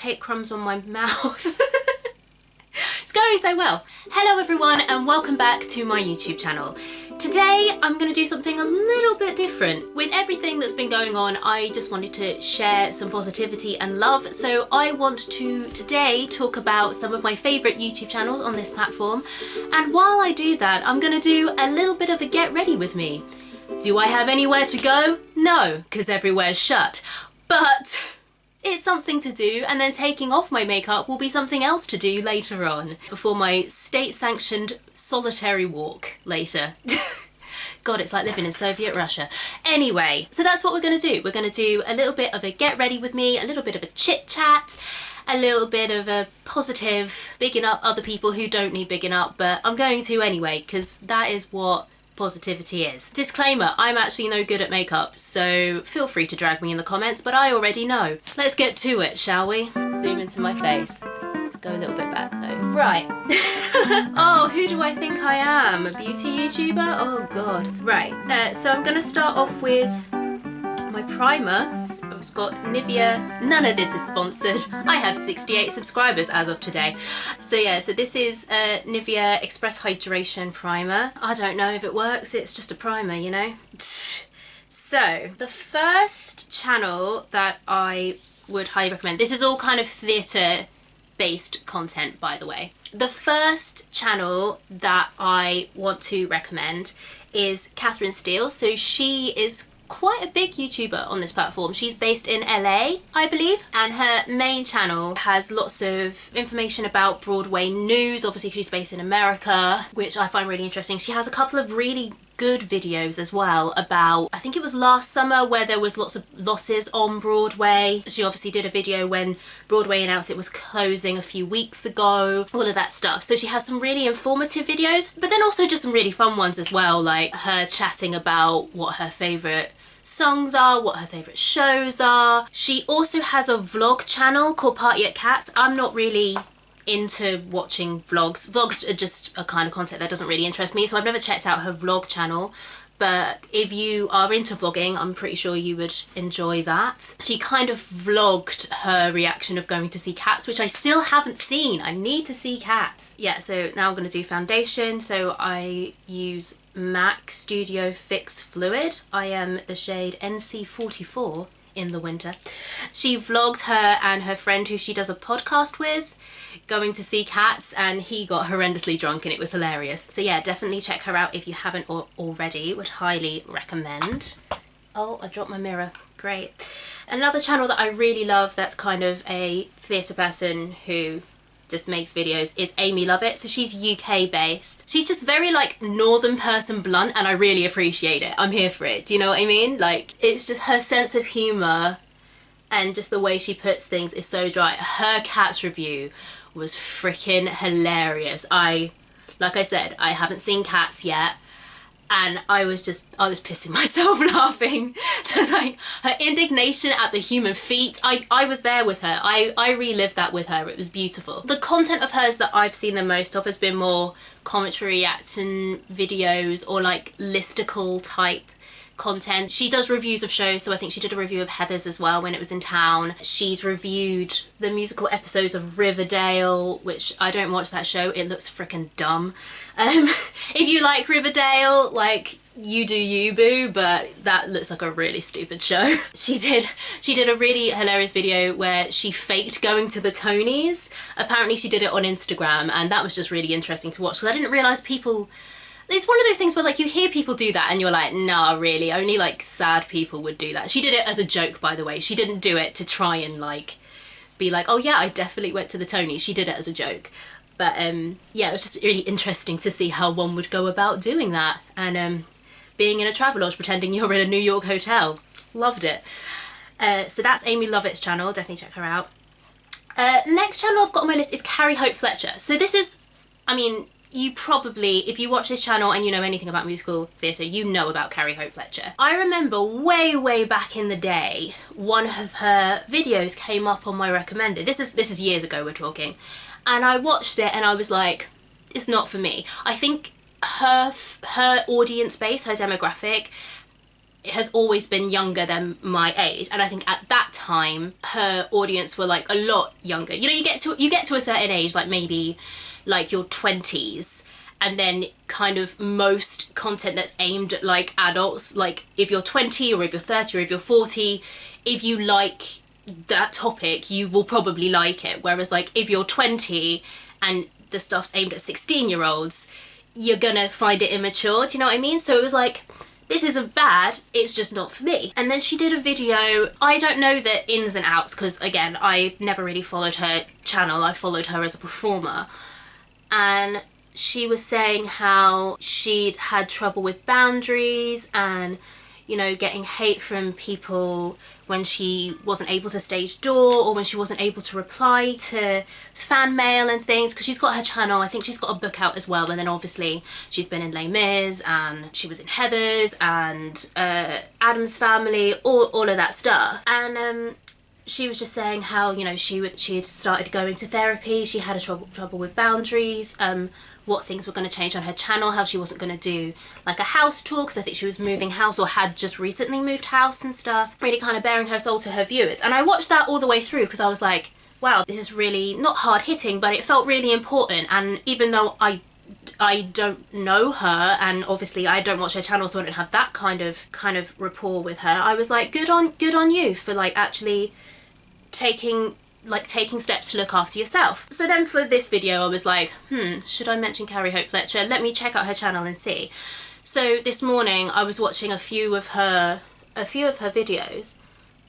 cake crumbs on my mouth. It's going so well. Hello everyone and welcome back to my YouTube channel. Today I'm going to do something a little bit different. With everything that's been going on, I just wanted to share some positivity and love. So I want to today talk about some of my favourite YouTube channels on this platform. And while I do that, I'm going to do a little bit of a get ready with me. Do I have anywhere to go? No, because everywhere's shut. But it's something to do, and then taking off my makeup will be something else to do later on, before my state-sanctioned solitary walk later. God, it's like living in Soviet Russia. Anyway, so that's what we're going to do. We're going to do a little bit of a get ready with me, a little bit of a chit-chat, a little bit of a positive bigging up other people who don't need bigging up, but I'm going to anyway, because that is what positivity is. Disclaimer, I'm actually no good at makeup, so feel free to drag me in the comments, but I already know. Let's get to it, shall we? Zoom into my face. Let's go a little bit back though. Right. Oh, who do I think I am? A beauty YouTuber? Oh god. Right, so I'm gonna start off with my primer. It's got Nivea. None of this is sponsored. I have 68 subscribers as of today. So yeah, so this is Nivea Express Hydration Primer. I don't know if it works, it's just a primer, you know? So, the first channel that I would highly recommend, this is all kind of theatre based content, by the way. The first channel that I want to recommend is Katherine Steele. So she is quite a big YouTuber on this platform. She's based in LA, I believe, and her main channel has lots of information about Broadway news. Obviously she's based in America, which I find really interesting. She has a couple of really good videos as well about, I think it was last summer, where there was lots of losses on Broadway. She obviously did a video when Broadway announced it was closing a few weeks ago, all of that stuff. So she has some really informative videos, but then also just some really fun ones as well, like her chatting about what her favourite songs are, what her favourite shows are. She also has a vlog channel called Party at Cats. I'm not really into watching vlogs. Vlogs are just a kind of content that doesn't really interest me, so I've never checked out her vlog channel. But if you are into vlogging, I'm pretty sure you would enjoy that. She kind of vlogged her reaction of going to see Cats, which I still haven't seen. I need to see Cats. Yeah, so now I'm going to do foundation. So I use MAC Studio Fix Fluid. I am the shade NC44 in the winter. She vlogs her and her friend who she does a podcast with going to see Cats, and he got horrendously drunk and it was hilarious. So yeah, definitely check her out if you haven't already. Would highly recommend. Oh, I dropped my mirror. Great. Another channel that I really love that's kind of a theatre person who just makes videos is Amy Lovatt. So she's UK based. She's just very like northern person blunt, and I really appreciate it. I'm here for it. Do you know what I mean? Like, it's just her sense of humour and just the way she puts things is so dry. Her Cats review was freaking hilarious. Like I said, I haven't seen Cats yet, and I was pissing myself laughing. So it's like her indignation at the human feet, I was there with her. I relived that with her. It was beautiful. The content of hers that I've seen the most of has been more commentary reaction videos or like listicle type content. She does reviews of shows, so I think she did a review of Heathers as well when it was in town. She's reviewed the musical episodes of Riverdale, which I don't watch that show, it looks freaking dumb. If you like Riverdale, like, you do you, boo, but that looks like a really stupid show. She did a really hilarious video where she faked going to the Tonys. Apparently she did it on Instagram, and that was just really interesting to watch because I didn't realise people. It's one of those things where like you hear people do that and you're like, nah, really, only like sad people would do that. She did it as a joke, by the way. She didn't do it to try and like be like, oh yeah, I definitely went to the Tonys. She did it as a joke. But yeah, it was just really interesting to see how one would go about doing that, and being in a Travelodge pretending you're in a New York hotel. Loved it. So that's Amy Lovatt's channel, definitely check her out. Next channel I've got on my list is Carrie Hope Fletcher. So this is, I mean, you probably, if you watch this channel and you know anything about musical theatre, you know about Carrie Hope Fletcher. I remember way back in the day, one of her videos came up on my recommended. This is years ago we're talking. And I watched it and I was like, it's not for me. I think her audience base, her demographic, has always been younger than my age, and I think at that time her audience were like a lot younger. You know, you get to a certain age, like maybe like your 20s, and then kind of most content that's aimed at like adults, like if you're 20 or if you're 30 or if you're 40, if you like that topic you will probably like it. Whereas like if you're 20 and the stuff's aimed at 16-year-olds, you're gonna find it immature. Do you know what I mean? So it was like, this isn't bad, it's just not for me. And then she did a video, I don't know the ins and outs because again I never really followed her channel, I followed her as a performer, and she was saying how she'd had trouble with boundaries and, you know, getting hate from people when she wasn't able to stage door or when she wasn't able to reply to fan mail and things, because she's got her channel, I think she's got a book out as well, and then obviously she's been in Les Mis and she was in Heathers and Addams Family, all of that stuff. And she was just saying how, you know, she had started going to therapy, she had a trouble with boundaries, what things were going to change on her channel, how she wasn't going to do like a house tour because I think she was moving house or had just recently moved house and stuff, really kind of bearing her soul to her viewers. And I watched that all the way through because I was like, wow, this is really not hard hitting, but it felt really important. And even though I don't know her, and obviously I don't watch her channel, so I don't have that kind of rapport with her, I was like, good on you for like actually taking steps to look after yourself. So then for this video I was like, should I mention Carrie Hope Fletcher? Let me check out her channel and see. So this morning I was watching a few of her videos,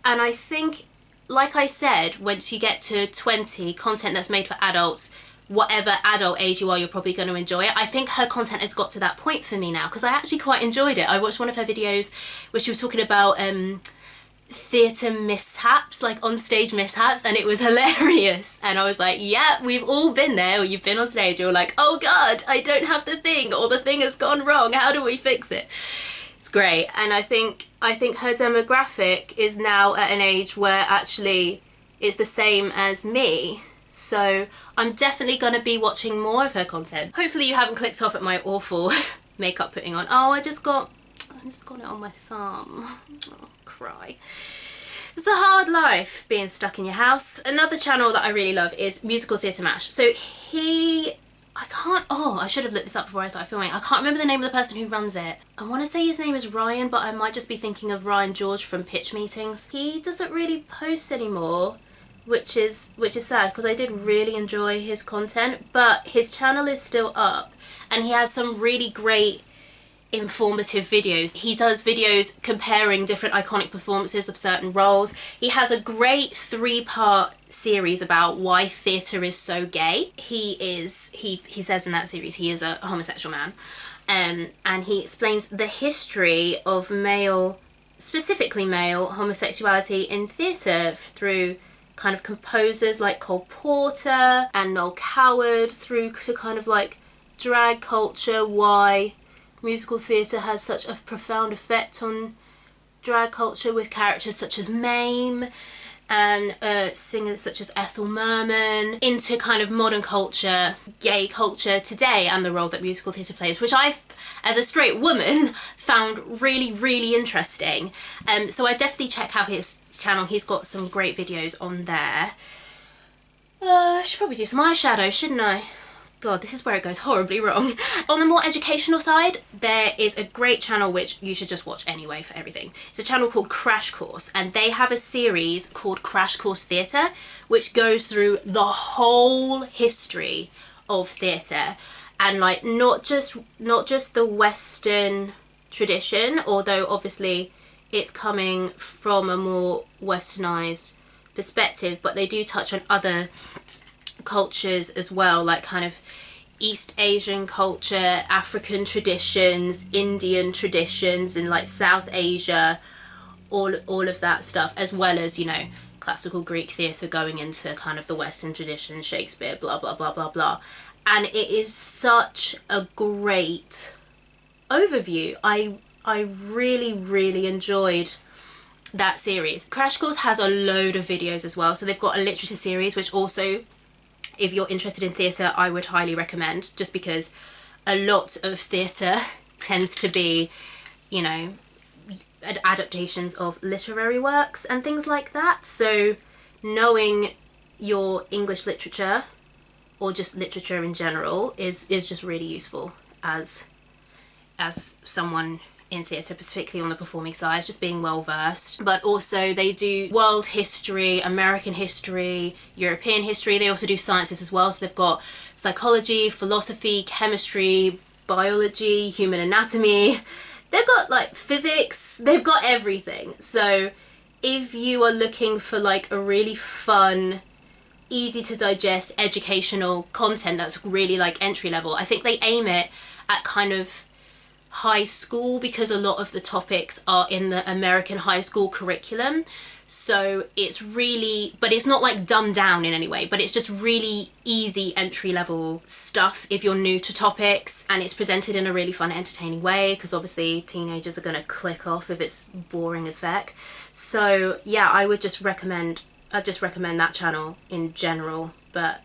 and I think, like I said, once you get to 20, content that's made for adults, whatever adult age you are, you're probably going to enjoy it. I think her content has got to that point for me now because I actually quite enjoyed it. I watched one of her videos where she was talking about theatre mishaps, like on stage mishaps, and it was hilarious. And I was like, yeah, we've all been there, or you've been on stage, you're like, oh god, I don't have the thing, or the thing has gone wrong, how do we fix it? It's great. And I think her demographic is now at an age where actually it's the same as me, so I'm definitely going to be watching more of her content. Hopefully you haven't clicked off at my awful makeup putting on. Oh, I just got it on my thumb. Oh, cry. It's a hard life being stuck in your house. Another channel that I really love is Musical Theatre Mash. So I should have looked this up before I started filming. I can't remember the name of the person who runs it. I want to say his name is Ryan, but I might just be thinking of Ryan George from Pitch Meetings. He doesn't really post anymore, which is sad because I did really enjoy his content, but his channel is still up and he has some really great informative videos. He does videos comparing different iconic performances of certain roles. He has a great 3-part series about why theatre is so gay. He says in that series he is a homosexual man, and he explains the history of specifically male homosexuality in theatre through kind of composers like Cole Porter and Noel Coward, through to kind of like drag culture, why musical theatre had such a profound effect on drag culture with characters such as Mame and singers such as Ethel Merman, into kind of modern culture, gay culture today, and the role that musical theatre plays, which I, as a straight woman, found really, really interesting. So I definitely check out his channel. He's got some great videos on there. I should probably do some eyeshadow, shouldn't I? God, this is where it goes horribly wrong. On the more educational side, there is a great channel which you should just watch anyway for everything. It's a channel called Crash Course, and they have a series called Crash Course Theatre, which goes through the whole history of theatre, and like not just the Western tradition, although obviously it's coming from a more westernized perspective, but they do touch on other cultures as well, like kind of East Asian culture, African traditions, Indian traditions, and like South Asia, all of that stuff, as well as, you know, classical Greek theatre going into kind of the Western tradition, Shakespeare, blah blah blah blah blah. And it is such a great overview. I really, really enjoyed that series. Crash Course has a load of videos as well, so they've got a literature series, which also, if you're interested in theatre, I would highly recommend, just because a lot of theatre tends to be, you know, adaptations of literary works and things like that. So knowing your English literature or just literature in general is just really useful as someone in theatre, particularly on the performing side, just being well versed. But also they do world history, American history, European history. They also do sciences as well, so they've got psychology, philosophy, chemistry, biology, human anatomy. They've got like physics, they've got everything. So if you are looking for like a really fun, easy to digest educational content that's really like entry level, I think they aim it at kind of high school, because a lot of the topics are in the American high school curriculum. So it's really, but it's not like dumbed down in any way, but it's just really easy entry level stuff if you're new to topics, and it's presented in a really fun, entertaining way, because obviously teenagers are going to click off if it's boring as feck. So yeah, I'd just recommend that channel in general. But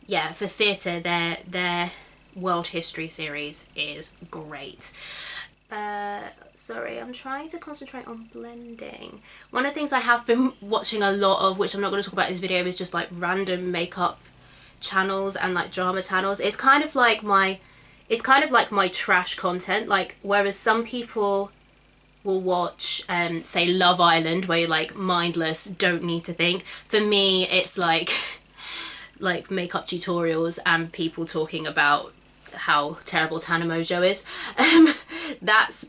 yeah, for theatre, their world history series is great. Sorry, I'm trying to concentrate on blending. One of the things I have been watching a lot of, which I'm not going to talk about in this video, is just like random makeup channels and like drama channels. It's kind of like my trash content. Like, whereas some people will watch say Love Island, where you're like mindless, don't need to think. For me, it's like makeup tutorials and people talking about how terrible Tana Mojo is. That's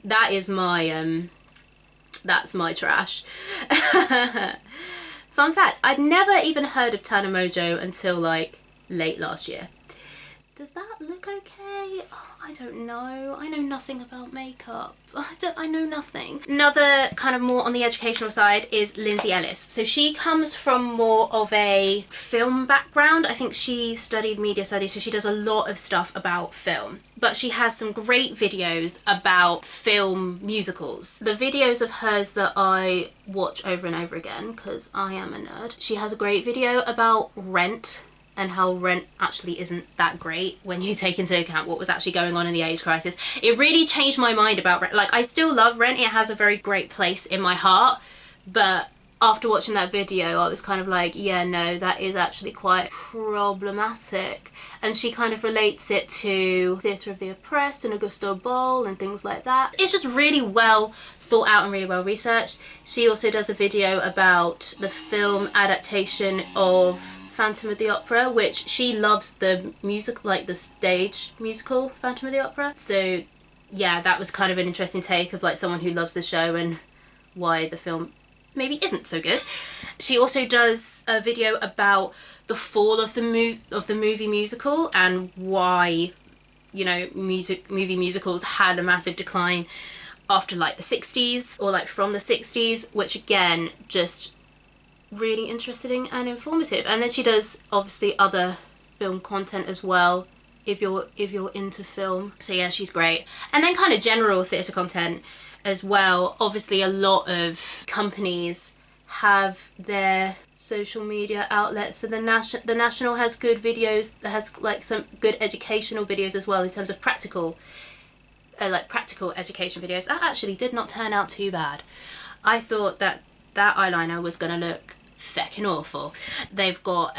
my trash. Fun fact, I'd never even heard of Tana Mojo until like late last year. Does that look okay? Oh, I don't know. I know nothing about makeup. I know nothing. Another kind of more on the educational side is Lyndsey Ellis. So she comes from more of a film background. I think she studied media studies, so she does a lot of stuff about film. But she has some great videos about film musicals. The videos of hers that I watch over and over again, because I am a nerd. She has a great video about Rent, and how Rent actually isn't that great when you take into account what was actually going on in the AIDS crisis. It really changed my mind about Rent. Like, I still love Rent, it has a very great place in my heart, but after watching that video I was kind of like, yeah, no, that is actually quite problematic. And she kind of relates it to Theatre of the Oppressed and Augusto Boal and things like that. It's just really well thought out and really well researched. She also does a video about the film adaptation of Phantom of the Opera, which she loves the music, like the stage musical Phantom of the Opera. So yeah, that was kind of an interesting take of like someone who loves the show and why the film maybe isn't so good. She also does a video about the fall of the movie musical and why, you know, movie musicals had a massive decline after like the 60s, or like from the 60s, which again, just really interesting and informative. And then she does obviously other film content as well, if you're into film. So yeah, she's great. And then kind of general theatre content as well. Obviously a lot of companies have their social media outlets, so the National has good videos, that has like some good educational videos as well in terms of practical education videos. That actually did not turn out too bad. I thought that eyeliner was gonna look feckin' awful. They've got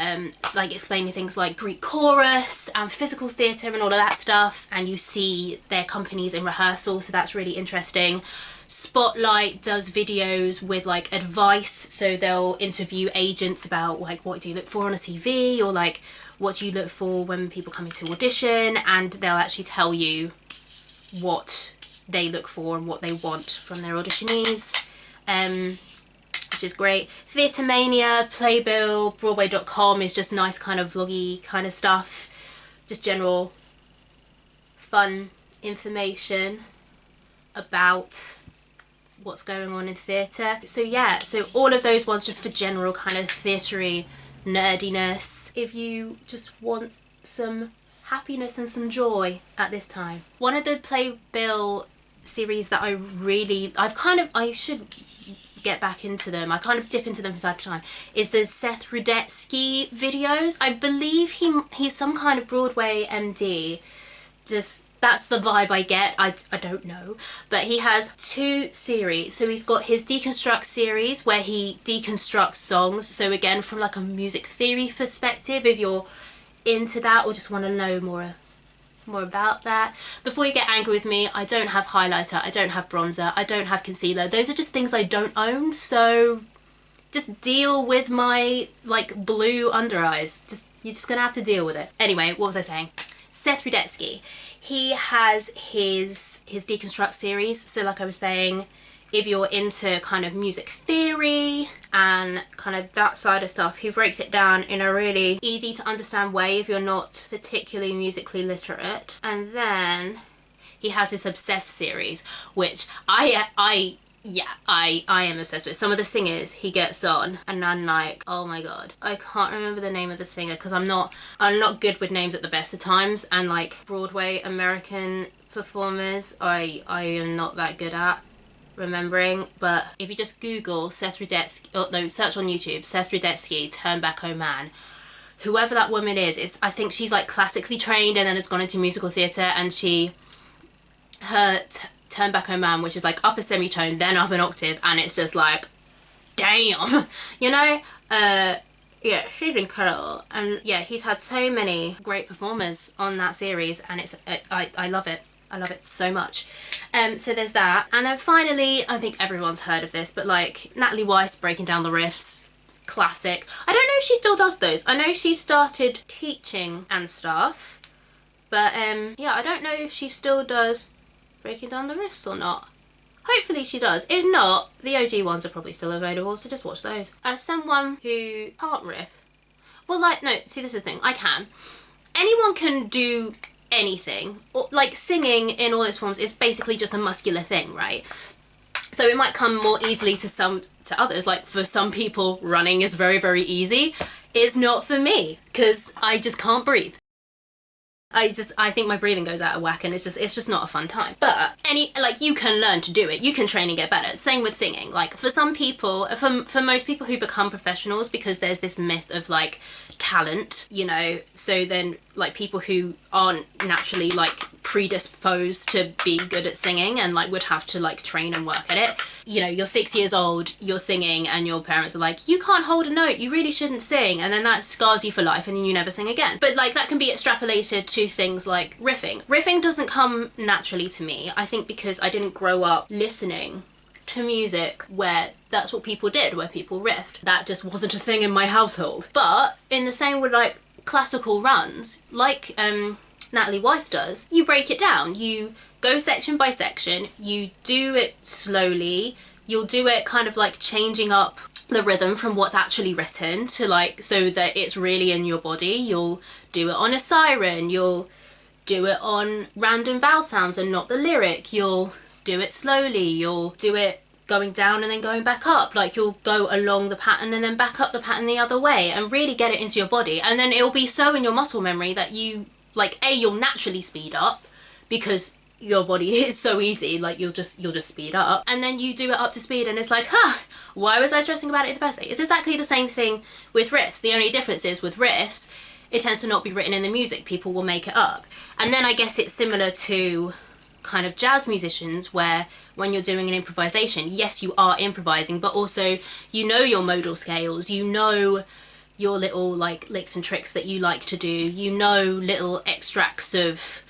like explaining things like Greek chorus and physical theatre and all of that stuff, and you see their companies in rehearsal, so that's really interesting. Spotlight does videos with like advice, so they'll interview agents about like, what do you look for on a CV, or like what do you look for when people come into audition, and they'll actually tell you what they look for and what they want from their auditionees. Which is great. Theatre Mania, Playbill, Broadway.com is just nice kind of vloggy kind of stuff. Just general fun information about what's going on in theatre. So yeah, so all of those ones just for general kind of theatre-y nerdiness. If you just want some happiness and some joy at this time. One of the Playbill series that I should get back into them, I kind of dip into them from time to time, is the Seth Rudetsky videos. I believe he's some kind of Broadway MD, just That's the vibe I get. I don't know. But he has 2 series. So he's got his Deconstruct series where he deconstructs songs. So again, from like a music theory perspective, if you're into that or just want to know more about that. Before you get angry with me, I don't have highlighter, I don't have bronzer, I don't have concealer. Those are just things I don't own. So just deal with my like blue under eyes. You're just gonna have to deal with it. Anyway, what was I saying? Seth Rudetsky. He has his Deconstruct series. So like I was saying, if you're into kind of music theory and kind of that side of stuff, he breaks it down in a really easy to understand way if you're not particularly musically literate. And then he has his Obsessed series, which I am obsessed with. Some of the singers he gets on and I'm like, oh my god, I can't remember the name of the singer because I'm not good with names at the best of times, and like Broadway American performers I am not that good at remembering. But if you just Google Seth Rudetsky, search on YouTube Seth Rudetsky Turn Back Oh Man, whoever that woman is, I think she's like classically trained and then has gone into musical theatre, and her Turn Back Oh Man, which is like up a semitone then up an octave, and it's just like damn, you know. Yeah, she's incredible. And yeah, he's had so many great performers on that series, and it's I love it. I love it so much. So there's that. And then finally, I think everyone's heard of this, but like Natalie Weiss breaking down the riffs, classic. I don't know if she still does those. I know she started teaching and stuff, but yeah, I don't know if she still does breaking down the riffs or not. Hopefully she does. If not, the OG ones are probably still available, so just watch those. As someone who can't riff, well, like, no, see, this is the thing, I can. Anyone can do anything. Or, like, singing in all its forms is basically just a muscular thing, right? So it might come more easily to others. Like, for some people, running is very, very easy. It's not for me, because I just can't breathe. I think my breathing goes out of whack, and it's just not a fun time. But you can learn to do it. You can train and get better. Same with singing. Like for some people, for most people who become professionals, because there's this myth of like talent, you know, so then like people who aren't naturally like predisposed to be good at singing and like would have to like train and work at it. You know, you're 6 years old, you're singing, and your parents are like, you can't hold a note, you really shouldn't sing, and then that scars you for life and then you never sing again. But like that can be extrapolated to things like riffing. Riffing doesn't come naturally to me, I think, because I didn't grow up listening to music where that's what people did, where people riffed. That just wasn't a thing in my household. But in the same with like classical runs, like Natalie Weiss does, you break it down. You go section by section, you do it slowly, you'll do it kind of like changing up the rhythm from what's actually written to like, so that it's really in your body. You'll do it on a siren, you'll do it on random vowel sounds and not the lyric, you'll do it slowly, you'll do it going down and then going back up, like you'll go along the pattern and then back up the pattern the other way and really get it into your body. And then it'll be so in your muscle memory that you like, you'll naturally speed up because your body is so easy, like you'll just speed up, and then you do it up to speed and it's like, huh, why was I stressing about it in the first place? It's exactly the same thing with riffs. The only difference is with riffs, it tends to not be written in the music, people will make it up. And then I guess it's similar to kind of jazz musicians, where when you're doing an improvisation, yes, you are improvising, but also you know your modal scales, you know your little like licks and tricks that you like to do, you know little extracts of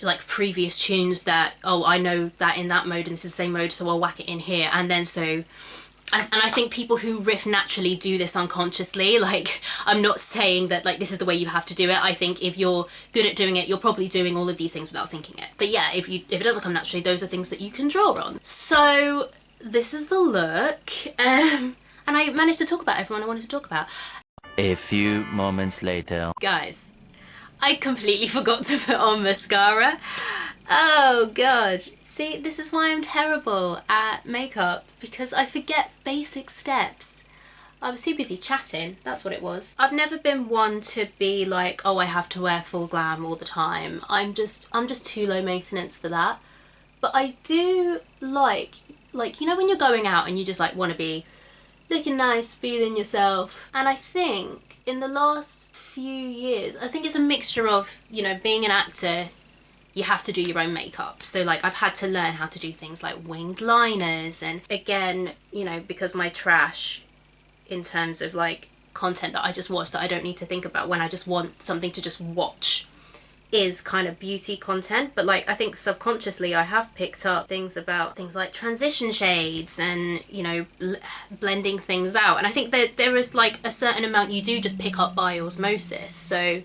like previous tunes that, oh, I know that in that mode and this is the same mode, so I'll whack it in here. And then so, and I think people who riff naturally do this unconsciously. Like, I'm not saying that like this is the way you have to do it. I think if you're good at doing it, you're probably doing all of these things without thinking it. But yeah, if it doesn't come naturally, those are things that you can draw on. So this is the look, and I managed to talk about everyone I wanted to talk about. A few moments later. Guys, I completely forgot to put on mascara. Oh god. See, this is why I'm terrible at makeup, because I forget basic steps. I was too busy chatting, that's what it was. I've never been one to be like, oh, I have to wear full glam all the time. I'm just too low maintenance for that. But I do like, you know when you're going out and you just like want to be looking nice, feeling yourself. And I think in the last few years, I think it's a mixture of, you know, being an actor you have to do your own makeup. So like I've had to learn how to do things like winged liners, and again, you know, because my trash in terms of like content that I just watch that I don't need to think about when I just want something to just watch is kind of beauty content. But like I think subconsciously I have picked up things about things like transition shades and, you know, blending things out, and I think that there is like a certain amount you do just pick up by osmosis. So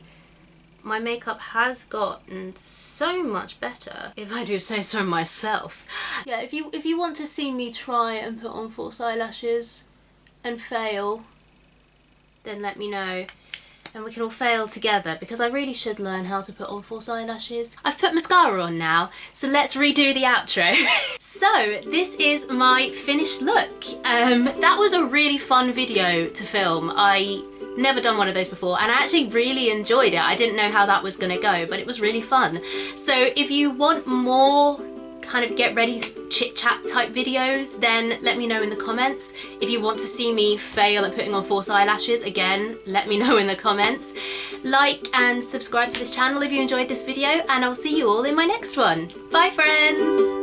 my makeup has gotten so much better, if I do say so myself. Yeah, if you want to see me try and put on false eyelashes and fail, then let me know and we can all fail together, because I really should learn how to put on false eyelashes. I've put mascara on now, so let's redo the outro. So this is my finished look. That was a really fun video to film. I never done one of those before and I actually really enjoyed it. I didn't know how that was gonna go, but it was really fun. So if you want more kind of get ready chit chat type videos, then let me know in the comments. If you want to see me fail at putting on false eyelashes, again, let me know in the comments. Like and subscribe to this channel if you enjoyed this video, and I'll see you all in my next one. Bye friends!